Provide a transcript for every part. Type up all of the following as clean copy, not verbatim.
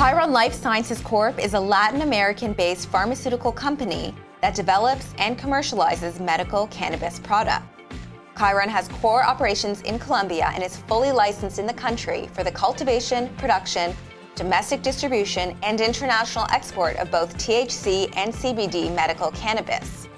Khiron Life Sciences Corp is a Latin American-based pharmaceutical company that develops and commercializes medical cannabis products. Khiron has core operations in Colombia and is fully licensed in the country for the cultivation, production, domestic distribution, and international export of both THC and CBD medical cannabis.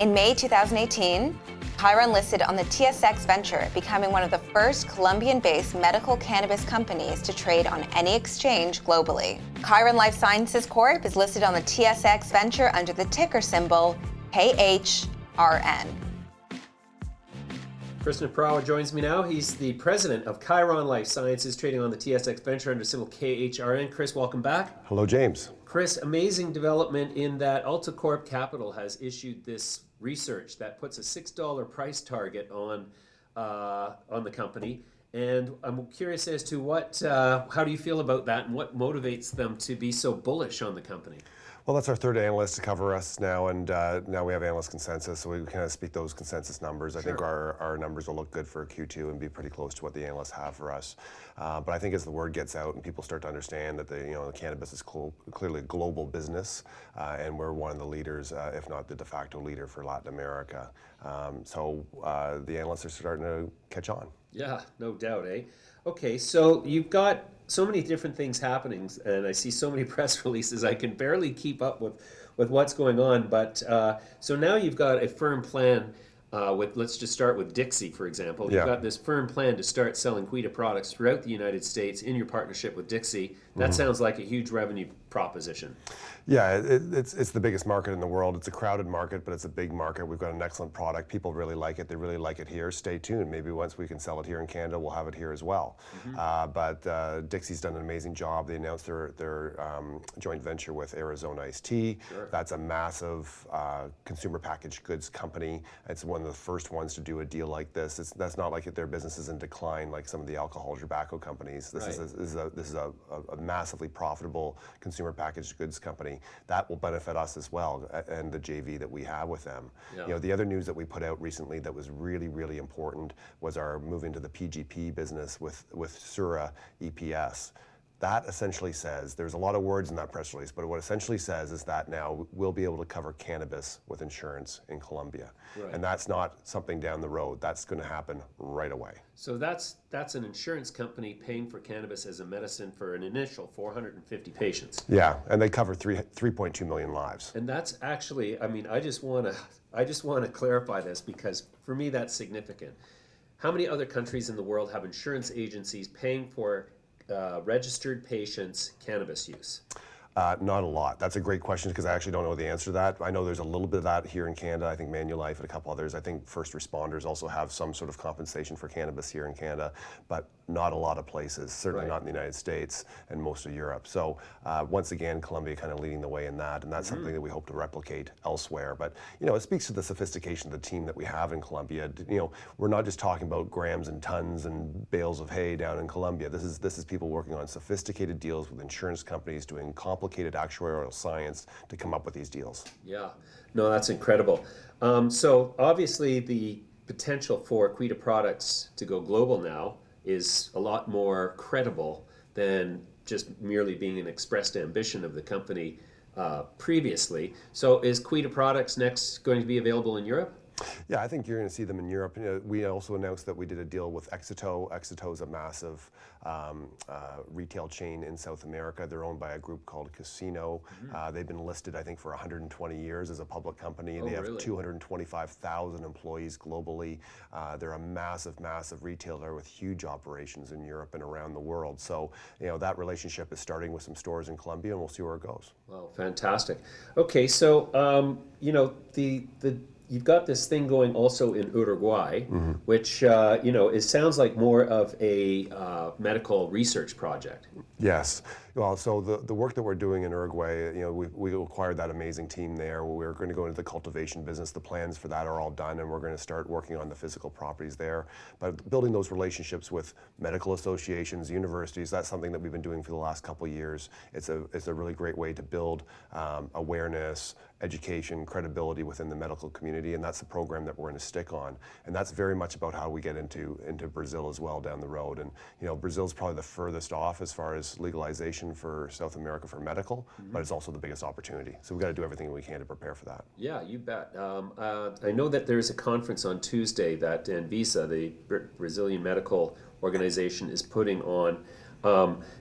In May 2018, Khiron listed on the TSX Venture, becoming one of the first Colombian-based medical cannabis companies to trade on any exchange globally. Khiron Life Sciences Corp is listed on the TSX Venture under the ticker symbol KHRN. Chris Naprawa joins me now. He's the president of Khiron Life Sciences, trading on the TSX Venture under symbol KHRN. Chris, welcome back. Hello, James. Chris, amazing development in that AltaCorp Capital has issued this research that puts a $6 price target on the company. And I'm curious as to how do you feel about that and what motivates them to be so bullish on the company? Well, that's our third analyst to cover us now, and now we have analyst consensus, so we kind of speak those consensus numbers. I think our numbers will look good for Q2 and be pretty close to what the analysts have for us. But I think as the word gets out and people start to understand that the cannabis is clearly a global business, and we're one of the leaders, if not the de facto leader for Latin America. So the analysts are starting to catch on. Yeah, no doubt, eh? Okay, so you've got so many different things happening, and I see so many press releases, I can barely keep up with what's going on. But so now you've got a firm plan let's just start with Dixie, for example. You've got this firm plan to start selling Kuida products throughout the United States in your partnership with Dixie. That sounds like a huge revenue proposition. Yeah, it's the biggest market in the world. It's a crowded market, but it's a big market. We've got an excellent product. People really like it. They really like it here. Stay tuned. Maybe once we can sell it here in Canada, we'll have it here as well. But Dixie's done an amazing job. They announced their joint venture with Arizona Iced Tea. That's a massive consumer packaged goods company. It's one of the first ones to do a deal like this. That's not like their business is in decline like some of the alcohol tobacco companies. This is a massively profitable consumer packaged goods company. That will benefit us as well, and the JV that we have with them. The other news that we put out recently that was really, really important was our move into the PGP business with SURA EPS. That essentially says, there's a lot of words in that press release, but what it essentially says is that now we'll be able to cover cannabis with insurance in Colombia. And that's not something down the road. That's going to happen right away. So that's an insurance company paying for cannabis as a medicine for an initial 450 patients. Yeah, and they cover 3.2 million lives. And that's actually, I mean, I just want to clarify this because for me that's significant. How many other countries in the world have insurance agencies paying for registered patients' cannabis use? Not a lot. That's a great question because I actually don't know the answer to that. I know there's a little bit of that here in Canada. I think Manulife and a couple others. I think first responders also have some sort of compensation for cannabis here in Canada, but not a lot of places, certainly not in the United States and most of Europe. So once again, Colombia kind of leading the way in that, and that's something that we hope to replicate elsewhere. But it speaks to the sophistication of the team that we have in Colombia. We're not just talking about grams and tons and bales of hay down in Colombia. This is people working on sophisticated deals with insurance companies, doing complicated actuarial science to come up with these deals. Yeah, no, that's incredible. So obviously the potential for Kuida products to go global now is a lot more credible than just merely being an expressed ambition of the company previously. So is Kuida products next going to be available in Europe? Yeah, I think you're going to see them in Europe. We also announced that we did a deal with Exito. Exito is a massive retail chain in South America. They're owned by a group called Casino. They've been listed, I think, for 120 years as a public company. And they have 225,000 employees globally. They're a massive, massive retailer with huge operations in Europe and around the world. So, that relationship is starting with some stores in Colombia, and we'll see where it goes. Well, fantastic. Okay, so, you've got this thing going also in Uruguay, which it sounds like more of a medical research project. Yes. Well, so the work that we're doing in Uruguay, we acquired that amazing team there. We're going to go into the cultivation business. The plans for that are all done, and we're going to start working on the physical properties there. But building those relationships with medical associations, universities, that's something that we've been doing for the last couple of years. It's a really great way to build awareness, education, credibility within the medical community, and that's the program that we're going to stick on. And that's very much about how we get into Brazil as well down the road. And Brazil's probably the furthest off as far as legalization legalization for South America for medical, but it's also the biggest opportunity. So we've got to do everything we can to prepare for that. Yeah, you bet. I know that there's a conference on Tuesday that Anvisa, the Brazilian medical organization, is putting on.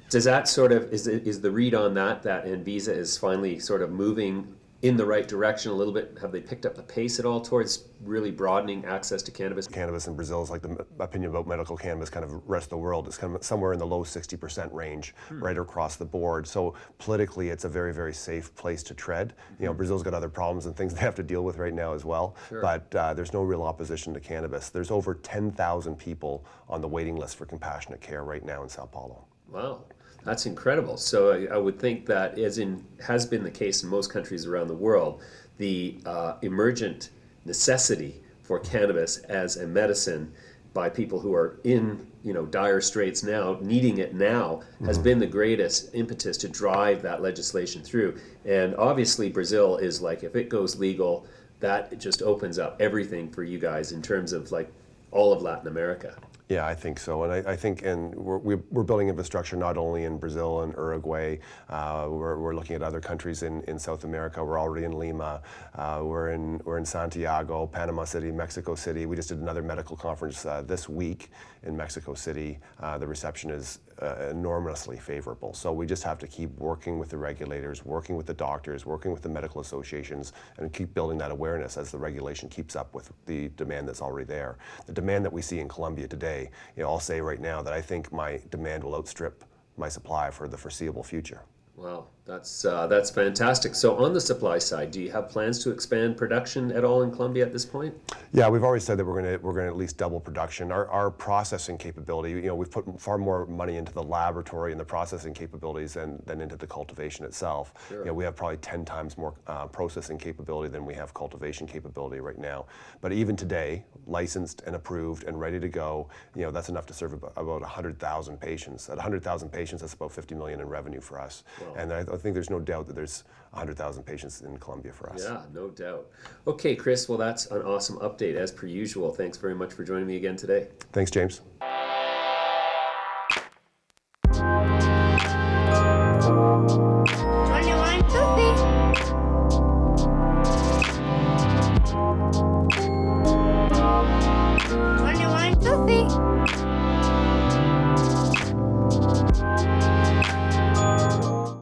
Does that sort of, is the read on that Anvisa is finally sort of moving in the right direction a little bit? Have they picked up the pace at all towards really broadening access to cannabis? Cannabis in Brazil is like the opinion about medical cannabis kind of rest of the world. It's kind of somewhere in the low 60% range, right across the board. So politically, it's a very, very safe place to tread. You know, Brazil's got other problems and things they have to deal with right now as well. But there's no real opposition to cannabis. There's over 10,000 people on the waiting list for compassionate care right now in Sao Paulo. Wow. That's incredible. So I would think that, as has been the case in most countries around the world, the emergent necessity for cannabis as a medicine by people who are in dire straits now, needing it now, has been the greatest impetus to drive that legislation through. And obviously Brazil is like, if it goes legal, that just opens up everything for you guys in terms of like all of Latin America. Yeah, I think so, and I think, and we're building infrastructure not only in Brazil and Uruguay. We're looking at other countries in South America. We're already in Lima. We're in Santiago, Panama City, Mexico City. We just did another medical conference this week in Mexico City. The reception is enormously favorable. So we just have to keep working with the regulators, working with the doctors, working with the medical associations, and keep building that awareness as the regulation keeps up with the demand that's already there. The demand that we see in Colombia today, I'll say right now that I think my demand will outstrip my supply for the foreseeable future. Wow, that's fantastic. So on the supply side, do you have plans to expand production at all in Colombia at this point? Yeah, we've already said that we're going to at least double production. Our processing capability, we've put far more money into the laboratory and the processing capabilities than into the cultivation itself. Sure. We have probably 10 times more processing capability than we have cultivation capability right now. But even today, licensed and approved and ready to go, that's enough to serve about 100,000 patients. At 100,000 patients, that's about $50 million in revenue for us. Wow. And I think there's no doubt that there's 100,000 patients in Colombia for us. Yeah, no doubt. Okay, Chris, well, that's an awesome update as per usual. Thanks very much for joining me again today. Thanks, James.